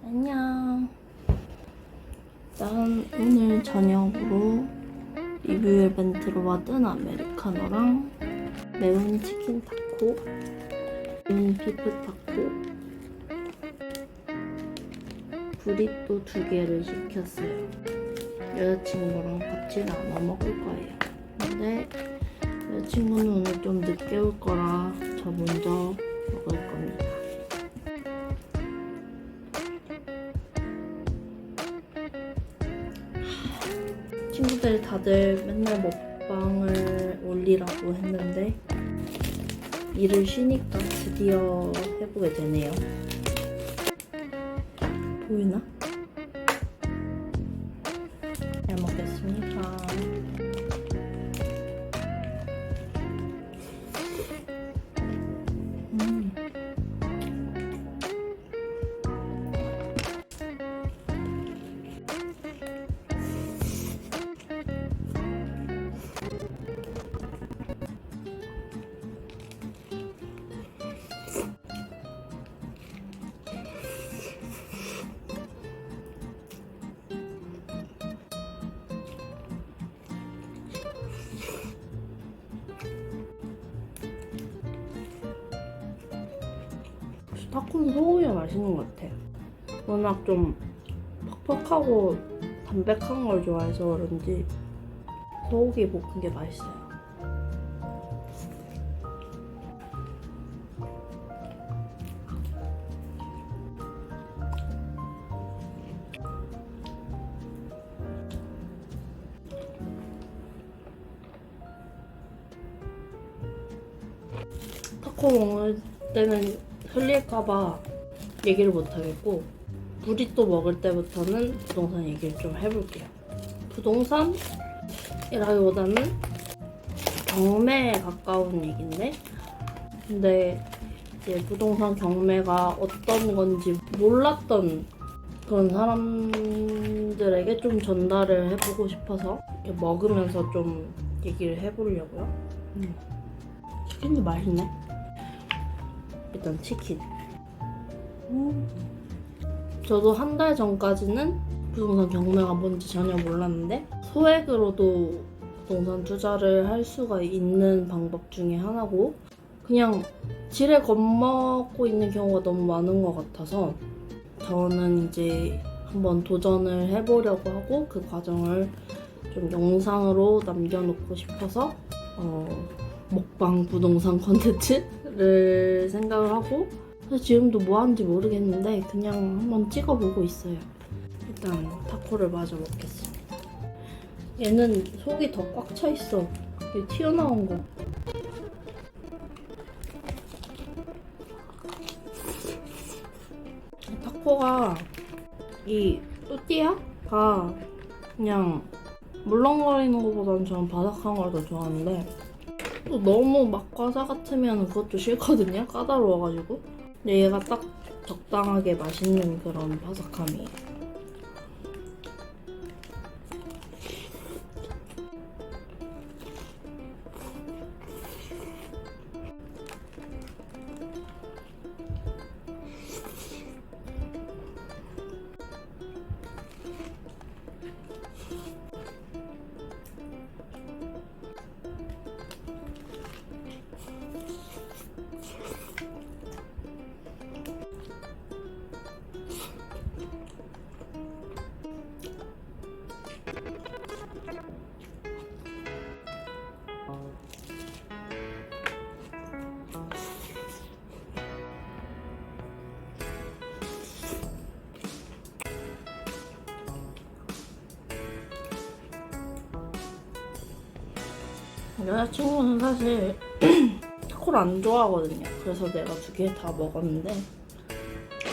안녕. 일단 오늘 저녁으로 리뷰 이벤트로 받은 아메리카노랑 매운 치킨 타코, 매운 비프 타코, 브리또 2개를 시켰어요. 여자친구랑 같이 나눠 먹을 거예요. 근데 여자친구는 오늘 좀 늦게 올 거라 저 먼저 먹을 겁니다. 친구들 다들 맨날 먹방을 올리라고 했는데 일을 쉬니까 드디어 해보게 되네요. 보이나? 잘 먹겠습니다. 타코는 소고기가 맛있는 것 같아. 워낙 좀 퍽퍽하고 담백한 걸 좋아해서 그런지 소고기 볶은 게 맛있어요. 타코 먹을 때는 흘릴까봐 얘기를 못하겠고, 브리또 먹을 때부터는 부동산 얘기를 좀 해볼게요. 부동산이라기보다는 경매에 가까운 얘기인데, 근데 이제 부동산 경매가 어떤 건지 몰랐던 그런 사람들에게 좀 전달을 해보고 싶어서 이렇게 먹으면서 좀 얘기를 해보려고요. 치킨도 맛있네. 일단 치킨. 저도 한 달 전까지는 부동산 경매가 뭔지 전혀 몰랐는데 소액으로도 부동산 투자를 할 수가 있는 방법 중에 하나고, 그냥 지레 겁먹고 있는 경우가 너무 많은 것 같아서 저는 이제 한번 도전을 해보려고 하고 그 과정을 좀 영상으로 남겨놓고 싶어서 먹방 부동산 컨텐츠를 생각을 하고, 사실 지금도 뭐 하는지 모르겠는데 그냥 한번 찍어보고 있어요. 일단 타코를 마저 먹겠습니다. 얘는 속이 더 꽉 차 있어. 이게 튀어나온 거. 타코가 이 또띠아가 그냥 물렁거리는 것보다는 저는 바삭한 걸 더 좋아하는데, 또 너무 막 과자 같으면 그것도 싫거든요. 까다로워가지고. 근데 얘가 딱 적당하게 맛있는 그런 바삭함이에요. 여자친구는 사실 타코를 안 좋아하거든요. 그래서 내가 2개 다 먹었는데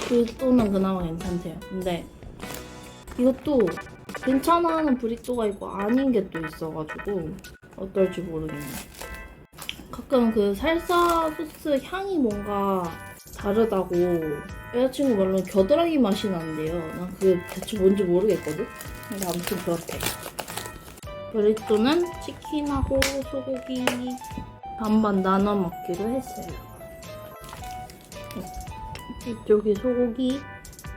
브리또는 그나마 괜찮대요. 근데 이것도 괜찮아하는 브리또가 있고 아닌 게 또 있어가지고 어떨지 모르겠네. 가끔 그 살사 소스 향이 뭔가 다르다고 여자친구 말로는 겨드랑이 맛이 난대요. 난 그게 대체 뭔지 모르겠거든? 근데 아무튼 그렇대. 브리또는 치킨하고 소고기 반반 나눠 먹기로 했어요. 이쪽이 소고기,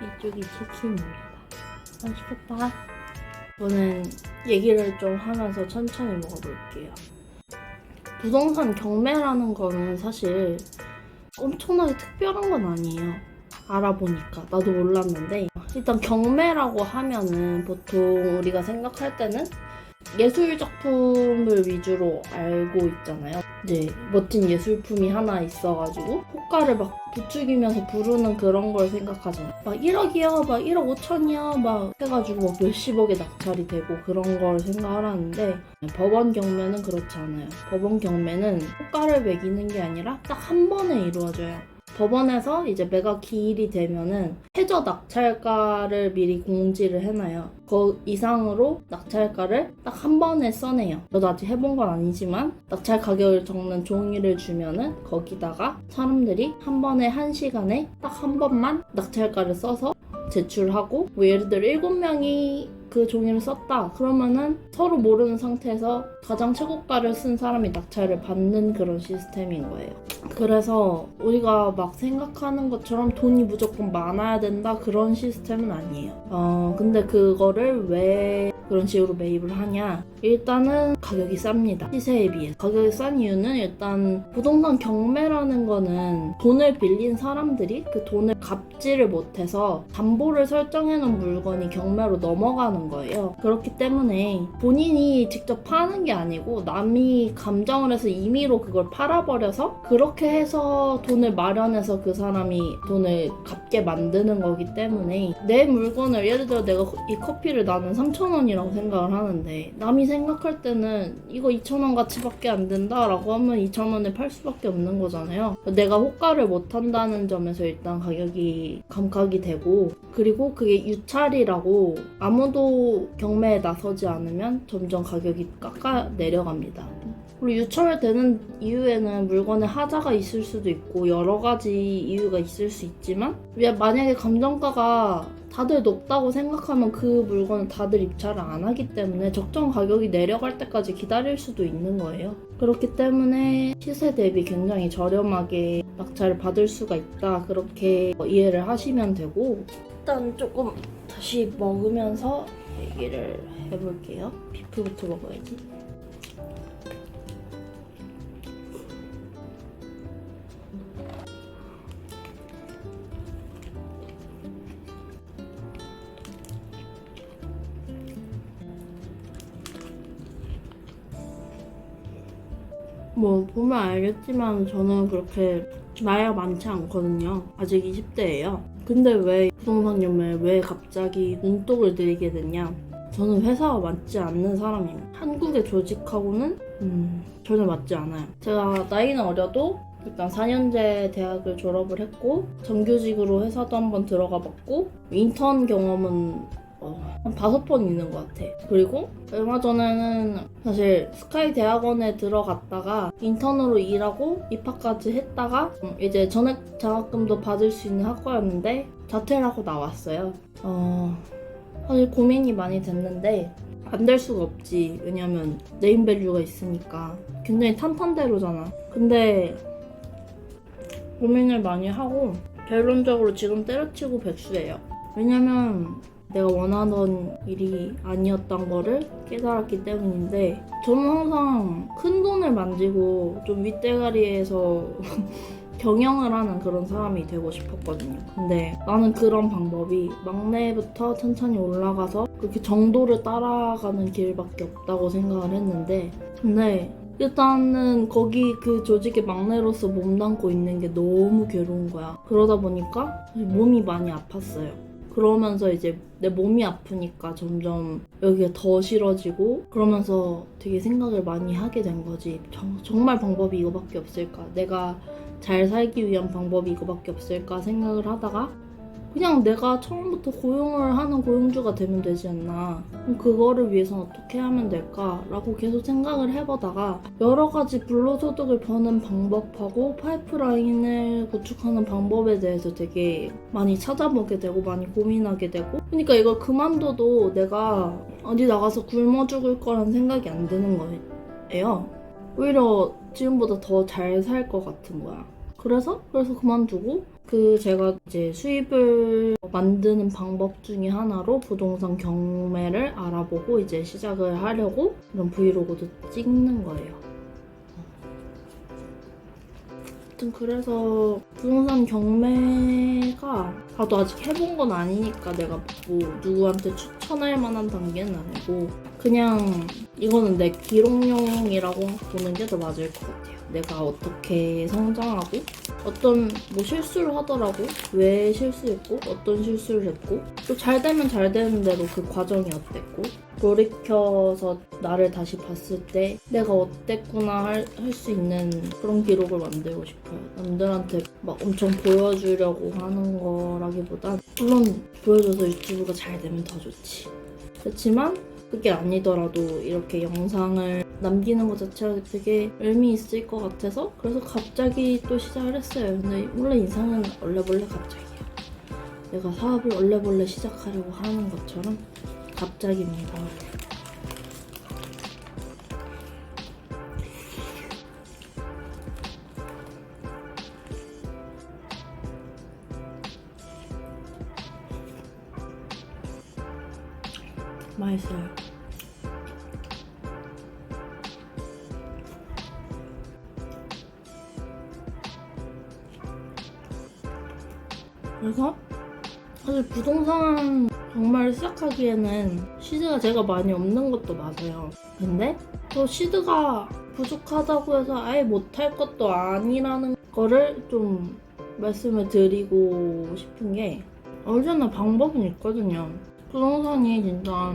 이쪽이 치킨입니다. 맛있겠다. 저는 얘기를 좀 하면서 천천히 먹어볼게요. 부동산 경매라는 거는 사실 엄청나게 특별한 건 아니에요. 알아보니까 나도 몰랐는데, 일단 경매라고 하면은 보통 우리가 생각할 때는 예술 작품을 위주로 알고 있잖아요. 이제 멋진 예술품이 하나 있어가지고 호가를 막 부추기면서 부르는 그런 걸 생각하잖아요. 막 1억이요, 막 1억 5천이요, 막 해가지고 막 몇십억에 낙찰이 되고 그런 걸 생각을 하는데, 법원 경매는 그렇지 않아요. 법원 경매는 호가를 매기는 게 아니라 딱 한 번에 이루어져요. 법원에서 이제 매각 기일이 되면은 최저 낙찰가를 미리 공지를 해놔요. 그 이상으로 낙찰가를 딱 한 번에 써내요. 저도 아직 해본 건 아니지만 낙찰 가격을 적는 종이를 주면은 거기다가 사람들이 한 번에 1시간에 딱 한 번만 낙찰가를 써서 제출하고, 뭐 예를 들어 7명이 그 종이를 썼다 그러면은 서로 모르는 상태에서 가장 최고가를 쓴 사람이 낙찰을 받는 그런 시스템인 거예요. 그래서 우리가 막 생각하는 것처럼 돈이 무조건 많아야 된다 그런 시스템은 아니에요. 근데 그거를 왜 그런 식으로 매입을 하냐? 일단은 가격이 쌉니다. 시세에 비해. 가격이 싼 이유는 일단 부동산 경매라는 거는 돈을 빌린 사람들이 그 돈을 갚지를 못해서 담보를 설정해놓은 물건이 경매로 넘어가는 거예요. 그렇기 때문에 본인이 직접 파는 게 아니고 남이 감정을 해서 임의로 그걸 팔아버려서 그렇게 해서 돈을 마련해서 그 사람이 돈을 갚게 만드는 거기 때문에, 내 물건을 예를 들어 내가 이 커피를 나는 3,000원이라고 생각을 하는데 남이 생각할 때는 이거 2,000원 가치밖에 안 된다라고 하면 2,000원에 팔 수밖에 없는 거잖아요. 내가 호가를 못 한다는 점에서 일단 가격이 감각이 되고, 그리고 그게 유찰이라고 아무도 경매에 나서지 않으면 점점 가격이 깎아 내려갑니다. 그리고 유찰되는 이유에는 물건에 하자가 있을 수도 있고 여러 가지 이유가 있을 수 있지만, 만약에 감정가가 다들 높다고 생각하면 그 물건을 다들 입찰을 안 하기 때문에 적정 가격이 내려갈 때까지 기다릴 수도 있는 거예요. 그렇기 때문에 시세 대비 굉장히 저렴하게 낙찰을 받을 수가 있다, 그렇게 이해를 하시면 되고, 일단 조금 다시 먹으면서 얘기를 해볼게요. 비프부터 먹어야지. 뭐 보면 알겠지만 저는 그렇게 나이가 많지 않거든요. 아직 20대예요. 근데 왜 부동산 경매에 왜 갑자기 눈독을 들이게 됐냐? 저는 회사와 맞지 않는 사람이에요. 한국의 조직하고는 전혀 맞지 않아요. 제가 나이는 어려도 일단 4년제 대학을 졸업을 했고 정규직으로 회사도 한번 들어가 봤고 인턴 경험은 한 5번 있는 것 같아. 그리고 얼마 전에는 사실 스카이 대학원에 들어갔다가 인턴으로 일하고 입학까지 했다가 이제 전액 장학금도 받을 수 있는 학과였는데 자퇴를 하고 나왔어요. 사실 고민이 많이 됐는데 안 될 수가 없지. 왜냐면 네임밸류가 있으니까. 굉장히 탄탄대로잖아. 근데 고민을 많이 하고 결론적으로 지금 때려치고 백수예요. 왜냐면 내가 원하던 일이 아니었던 거를 깨달았기 때문인데, 저는 항상 큰 돈을 만지고 좀 윗대가리에서 경영을 하는 그런 사람이 되고 싶었거든요. 근데 나는 그런 방법이 막내부터 천천히 올라가서 그렇게 정도를 따라가는 길밖에 없다고 생각을 했는데, 근데 일단은 거기 그 조직의 막내로서 몸담고 있는 게 너무 괴로운 거야. 그러다 보니까 몸이 많이 아팠어요. 그러면서 이제 내 몸이 아프니까 점점 여기가 더 싫어지고, 그러면서 되게 생각을 많이 하게 된 거지. 정말 방법이 이거밖에 없을까? 내가 잘 살기 위한 방법이 이거밖에 없을까 생각을 하다가 그냥 내가 처음부터 고용을 하는 고용주가 되면 되지 않나. 그럼 그거를 위해서는 어떻게 하면 될까라고 계속 생각을 해보다가 여러 가지 불로소득을 버는 방법하고 파이프라인을 구축하는 방법에 대해서 되게 많이 찾아보게 되고 많이 고민하게 되고, 그러니까 이걸 그만둬도 내가 어디 나가서 굶어 죽을 거란 생각이 안 드는 거예요. 오히려 지금보다 더 잘 살 것 같은 거야. 그래서 그만두고 제가 이제 수입을 만드는 방법 중에 하나로 부동산 경매를 알아보고 이제 시작을 하려고 이런 브이로그도 찍는 거예요. 아무튼 그래서 부동산 경매가 나도 아직 해본 건 아니니까 내가 뭐 누구한테 추천할 만한 단계는 아니고 그냥 이거는 내 기록용이라고 보는 게 더 맞을 것 같아요. 내가 어떻게 성장하고 어떤 뭐 실수를 하더라고 왜 실수했고 어떤 실수를 했고 또 잘 되면 잘 되는 대로 그 과정이 어땠고 돌이켜서 나를 다시 봤을 때 내가 어땠구나 할 수 있는 그런 기록을 만들고 싶어요. 남들한테 막 엄청 보여주려고 하는 거라기보단 물론 보여줘서 유튜브가 잘 되면 더 좋지. 그렇지만 그게 아니더라도 이렇게 영상을 남기는 것 자체가 되게 의미 있을 것 같아서 그래서 갑자기 또 시작을 했어요. 근데 원래 인생은 얼레벌레 갑자기야. 내가 사업을 얼레벌레 시작하려고 하는 것처럼 갑자기입니다. 맛있어요. 그래서 사실 부동산 정말 시작하기에는 시드가 제가 많이 없는 것도 맞아요. 근데 또 시드가 부족하다고 해서 아예 못할 것도 아니라는 거를 좀 말씀을 드리고 싶은 게 언제나 방법은 있거든요. 부동산이 진짜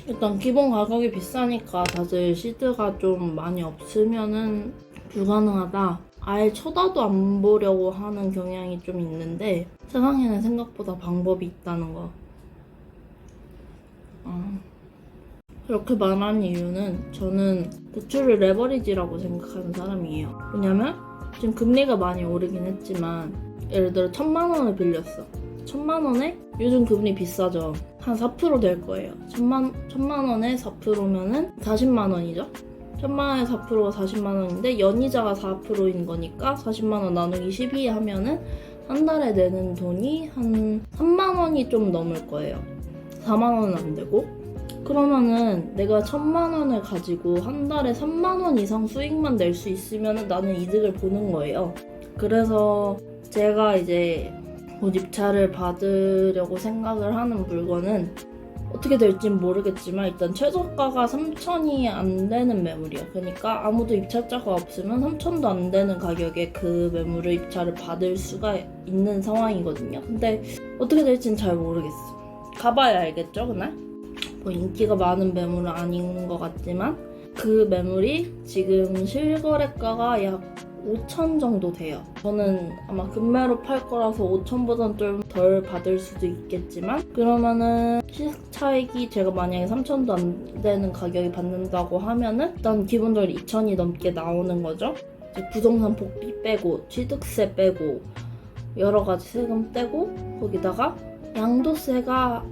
일단 기본 가격이 비싸니까 다들 시드가 좀 많이 없으면은 불가능하다. 아예 쳐다도 안 보려고 하는 경향이 좀 있는데 세상에는 생각보다 방법이 있다는 거. 그렇게 말하는 이유는 저는 대출을 레버리지라고 생각하는 사람이에요. 왜냐면 지금 금리가 많이 오르긴 했지만 예를 들어 1,000만 원을 빌렸어. 1,000만 원에 요즘 금리 비싸죠. 한 4% 될 거예요. 1,000만 원에 4%면은 40만 원이죠. 1,000만 원에 4%가 40만 원인데 연이자가 4%인 거니까 40만 원 나누기 12 하면은 한 달에 내는 돈이 한 3만 원이 좀 넘을 거예요. 4만 원은 안 되고 그러면은 내가 1,000만 원을 가지고 한 달에 3만 원 이상 수익만 낼 수 있으면 나는 이득을 보는 거예요. 그래서 제가 이제 곧 입찰을 받으려고 생각을 하는 물건은 어떻게 될진 모르겠지만 일단 최저가가 3천이 안 되는 매물이야. 그러니까 아무도 입찰자가 없으면 3천도 안 되는 가격에 그 매물을 입찰을 받을 수가 있는 상황이거든요. 근데 어떻게 될진 잘 모르겠어. 가봐야 알겠죠, 그날? 뭐 인기가 많은 매물은 아닌 것 같지만 그 매물이 지금 실거래가가 약 5천 정도 돼요. 저는 아마 금매로 팔 거라서 5천보단 좀 덜 받을 수도 있겠지만 그러면은 시세차익이 제가 만약에 3천도 안 되는 가격이 받는다고 하면은 일단 기본적으로 2천이 넘게 나오는 거죠. 이제 부동산 복비 빼고 취득세 빼고 여러 가지 세금 떼고 거기다가 양도세가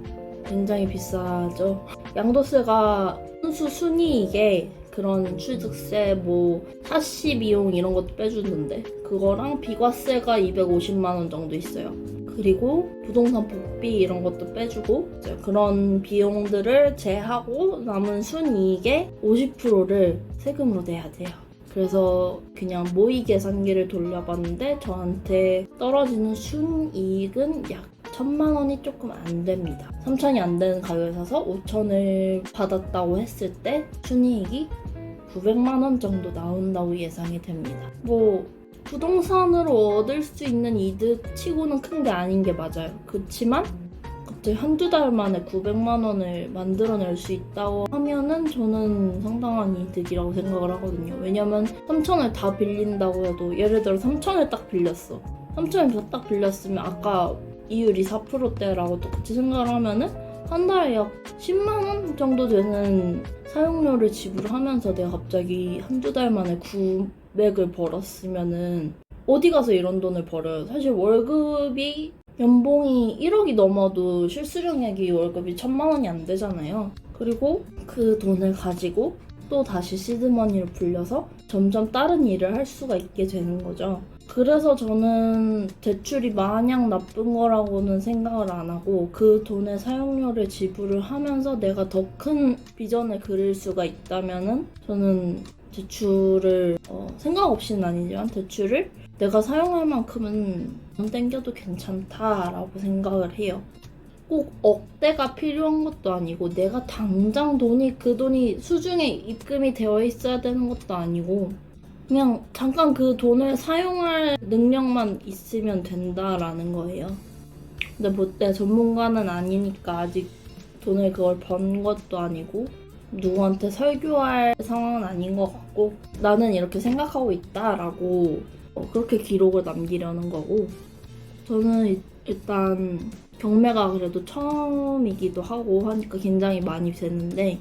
굉장히 비싸죠. 양도세가 순이익에 그런 취득세, 뭐 사시 비용 이런 것도 빼주는데 그거랑 비과세가 250만 원 정도 있어요. 그리고 부동산 복비 이런 것도 빼주고 이제 그런 비용들을 제하고 남은 순이익의 50%를 세금으로 내야 돼요. 그래서 그냥 모의 계산기를 돌려봤는데 저한테 떨어지는 순이익은 약 1,000만 원이 조금 안 됩니다. 3천이 안 되는 가격에 사서 5천을 받았다고 했을 때 순이익이 900만 원 정도 나온다고 예상이 됩니다. 뭐 부동산으로 얻을 수 있는 이득 치고는 큰 게 아닌 게 맞아요. 그렇지만 갑자기 한두 달 만에 900만 원을 만들어낼 수 있다고 하면은 저는 상당한 이득이라고 생각을 하거든요. 왜냐면 3천을 다 빌린다고 해도 예를 들어 3천을 딱 빌렸어. 3천을 딱 빌렸으면 아까 이율이 4%대라고 똑같이 생각을 하면은 한 달에 약 10만 원 정도 되는 사용료를 지불하면서 내가 갑자기 한두 달 만에 900을 벌었으면은 어디 가서 이런 돈을 벌어요. 사실 월급이 연봉이 1억이 넘어도 실수령액이 월급이 1,000만 원이 안 되잖아요. 그리고 그 돈을 가지고 또 다시 시드머니를 불려서 점점 다른 일을 할 수가 있게 되는 거죠. 그래서 저는 대출이 마냥 나쁜 거라고는 생각을 안 하고 그 돈의 사용료를 지불을 하면서 내가 더 큰 비전을 그릴 수가 있다면은 저는 대출을 생각 없이는 아니지만 대출을 내가 사용할 만큼은 안 땡겨도 괜찮다라고 생각을 해요. 꼭 억대가 필요한 것도 아니고 내가 당장 그 돈이 수중에 입금이 되어 있어야 되는 것도 아니고 그냥 잠깐 그 돈을 사용할 능력만 있으면 된다라는 거예요. 근데 뭐 내가 전문가는 아니니까 아직 돈을 그걸 번 것도 아니고 누구한테 설교할 상황은 아닌 것 같고 나는 이렇게 생각하고 있다라고 그렇게 기록을 남기려는 거고 저는 일단 경매가 그래도 처음이기도 하고 하니까 긴장이 많이 되는데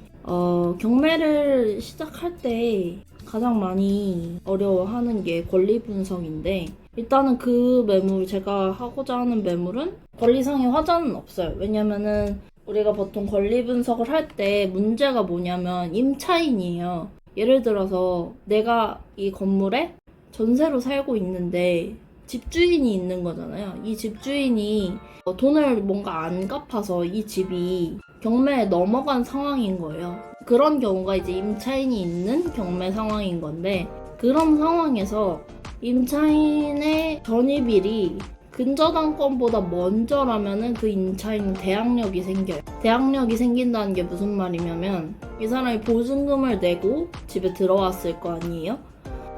경매를 시작할 때 가장 많이 어려워하는 게 권리 분석인데 일단은 그 매물 제가 하고자 하는 매물은 권리상의 화자는 없어요. 왜냐면은 우리가 보통 권리 분석을 할 때 문제가 뭐냐면 임차인이에요. 예를 들어서 내가 이 건물에 전세로 살고 있는데 집주인이 있는 거잖아요. 이 집주인이 돈을 뭔가 안 갚아서 이 집이 경매에 넘어간 상황인 거예요. 그런 경우가 이제 임차인이 있는 경매 상황인 건데 그런 상황에서 임차인의 전입일이 근저당권보다 먼저라면은 그 임차인은 대항력이 생겨요. 대항력이 생긴다는 게 무슨 말이냐면 이 사람이 보증금을 내고 집에 들어왔을 거 아니에요?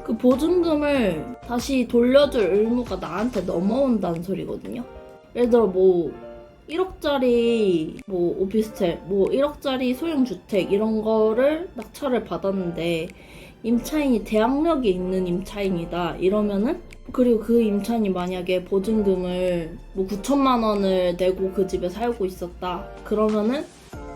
그 보증금을 다시 돌려줄 의무가 나한테 넘어온다는 소리거든요. 예를 들어 뭐 1억짜리 뭐 오피스텔, 뭐 1억짜리 소형주택 이런 거를 낙찰을 받았는데 임차인이 대항력이 있는 임차인이다 이러면은 그리고 그 임차인이 만약에 보증금을 뭐 9천만 원을 내고 그 집에 살고 있었다 그러면은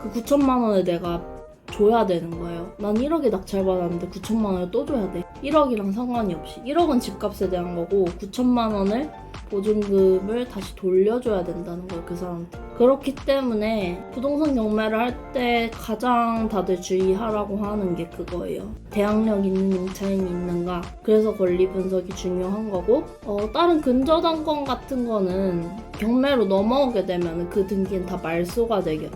그 9천만 원을 내가 줘야 되는 거예요. 난 1억에 낙찰받았는데 9천만 원을 또 줘야 돼. 1억이랑 상관이 없이 1억은 집값에 대한 거고 9천만 원을 보증금을 다시 돌려줘야 된다는 거예요, 그 사람한테. 그렇기 때문에 부동산 경매를 할 때 가장 다들 주의하라고 하는 게 그거예요. 대항력 있는 임차인이 있는가. 그래서 권리 분석이 중요한 거고 다른 근저당권 같은 거는 경매로 넘어오게 되면 그 등기는 다 말소가 돼요.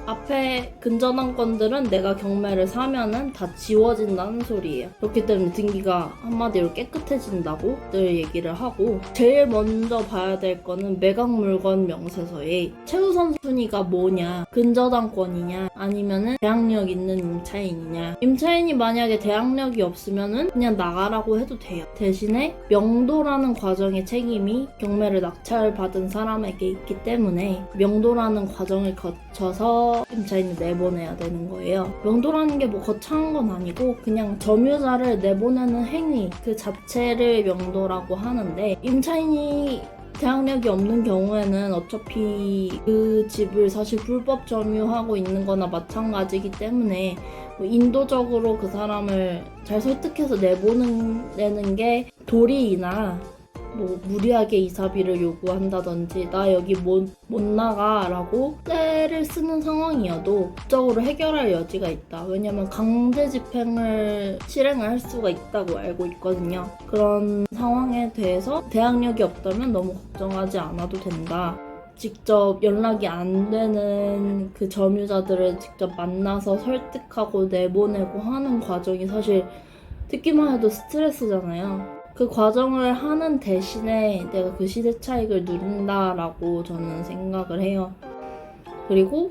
앞에 근저당권들은 내가 경매를 사면은 다 지워진다는 소리예요. 그렇기 때문에 등기가 한마디로 깨끗해진다고 늘 얘기를 하고 제일 먼저 봐야 될 거는 매각 물건 명세서에 최우선 순위가 뭐냐, 근저당권이냐 아니면은 대항력 있는 임차인이냐. 임차인이 만약에 대항력이 없으면은 그냥 나가라고 해도 돼요. 대신에 명도라는 과정의 책임이 경매를 낙찰받은 사람에게 있기 때문에 명도라는 과정을 거쳐서 임차인을 내보내야 되는 거예요. 명도라는 게 뭐 거창한 건 아니고 그냥 점유자를 내보내는 행위 그 자체를 명도라고 하는데 임차인이 대항력이 없는 경우에는 어차피 그 집을 사실 불법 점유하고 있는 거나 마찬가지이기 때문에 뭐 인도적으로 그 사람을 잘 설득해서 내보내는 게 도리이나 뭐 무리하게 이사비를 요구한다든지 나 여기 못 나가 라고 떼를 쓰는 상황이어도 법적으로 해결할 여지가 있다. 왜냐면 강제 집행을 실행을 할 수가 있다고 알고 있거든요. 그런 상황에 대해서 대항력이 없다면 너무 걱정하지 않아도 된다. 직접 연락이 안 되는 그 점유자들을 직접 만나서 설득하고 내보내고 하는 과정이 사실 듣기만 해도 스트레스잖아요. 그 과정을 하는 대신에 내가 그 시대 차익을 누린다라고 저는 생각을 해요. 그리고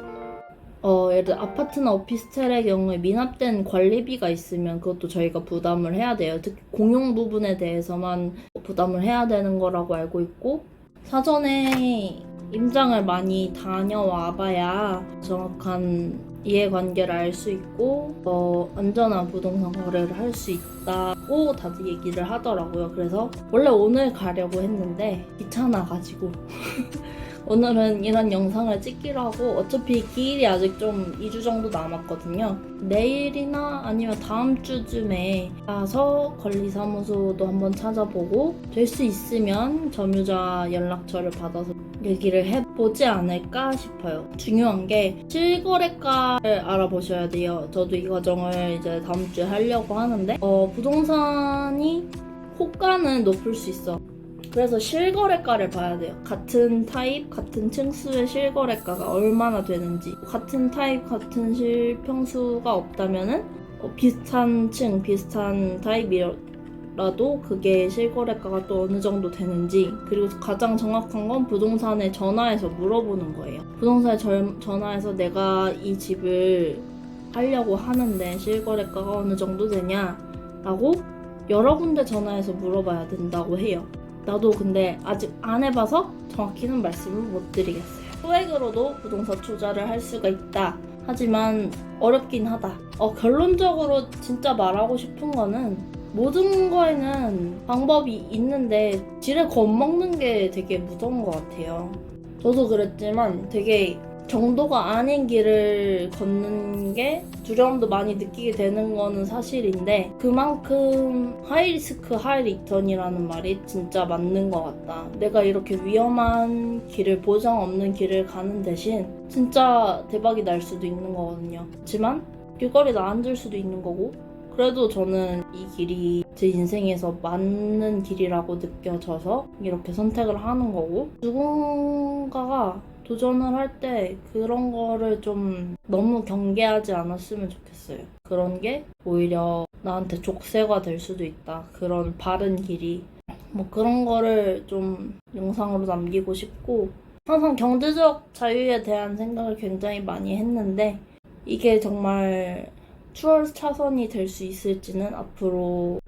예를 들어 아파트나 오피스텔의 경우에 미납된 관리비가 있으면 그것도 저희가 부담을 해야 돼요. 특히 공용 부분에 대해서만 부담을 해야 되는 거라고 알고 있고 사전에 임장을 많이 다녀와 봐야 정확한 이해관계를 알 수 있고 안전한 부동산 거래를 할 수 있다고 다들 얘기를 하더라고요. 그래서 원래 오늘 가려고 했는데 귀찮아가지고 오늘은 이런 영상을 찍기로 하고 어차피 기일이 아직 좀 2주 정도 남았거든요. 내일이나 아니면 다음 주쯤에 가서 권리사무소도 한번 찾아보고 될 수 있으면 점유자 연락처를 받아서 얘기를 해보지 않을까 싶어요. 중요한 게 실거래가를 알아보셔야 돼요. 저도 이 과정을 이제 다음 주에 하려고 하는데 부동산이 호가는 높을 수 있어. 그래서 실거래가를 봐야 돼요. 같은 타입, 같은 층수의 실거래가가 얼마나 되는지. 같은 타입, 같은 실평수가 없다면은 비슷한 층, 비슷한 타입이라도 그게 실거래가가 또 어느 정도 되는지. 그리고 가장 정확한 건 부동산에 전화해서 물어보는 거예요. 부동산에 전화해서 내가 이 집을 하려고 하는데 실거래가가 어느 정도 되냐라고 여러 군데 전화해서 물어봐야 된다고 해요. 나도 근데 아직 안 해봐서 정확히는 말씀을 못 드리겠어요. 소액으로도 부동산 투자를 할 수가 있다. 하지만 어렵긴 하다. 결론적으로 진짜 말하고 싶은 거는 모든 거에는 방법이 있는데 지레 겁먹는 게 되게 무서운 것 같아요. 저도 그랬지만 되게 정도가 아닌 길을 걷는 게 두려움도 많이 느끼게 되는 거는 사실인데 그만큼 하이리스크 하이리턴이라는 말이 진짜 맞는 것 같다. 내가 이렇게 위험한 길을 보장 없는 길을 가는 대신 진짜 대박이 날 수도 있는 거거든요. 하지만 길거리에 앉을 수도 있는 거고 그래도 저는 이 길이 제 인생에서 맞는 길이라고 느껴져서 이렇게 선택을 하는 거고 누군가가 도전을 할 때 그런 거를 좀 너무 경계하지 않았으면 좋겠어요. 그런 게 오히려 나한테 족쇄가 될 수도 있다. 그런 바른 길이. 그런 거를 좀 영상으로 남기고 싶고 항상 경제적 자유에 대한 생각을 굉장히 많이 했는데 이게 정말 추월 차선이 될 수 있을지는 앞으로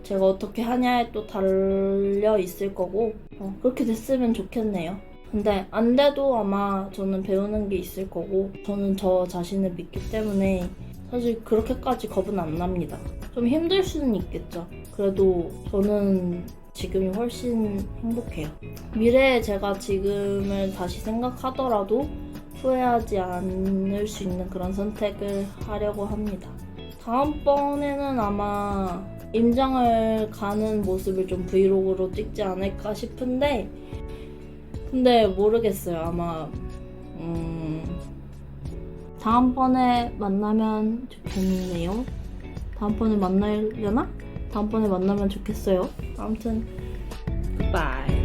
제가 어떻게 하냐에 또 달려 있을 거고 그렇게 됐으면 좋겠네요. 근데 안 돼도 아마 저는 배우는 게 있을 거고 저는 저 자신을 믿기 때문에 사실 그렇게까지 겁은 안 납니다. 좀 힘들 수는 있겠죠. 그래도 저는 지금이 훨씬 행복해요. 미래에 제가 지금을 다시 생각하더라도 후회하지 않을 수 있는 그런 선택을 하려고 합니다. 다음번에는 아마 임장을 가는 모습을 좀 브이로그로 찍지 않을까 싶은데 근데 모르겠어요. 아마 다음번에 만나면 좋겠네요. 다음번에 만나려나? 다음번에 만나면 좋겠어요. 아무튼 굿바이.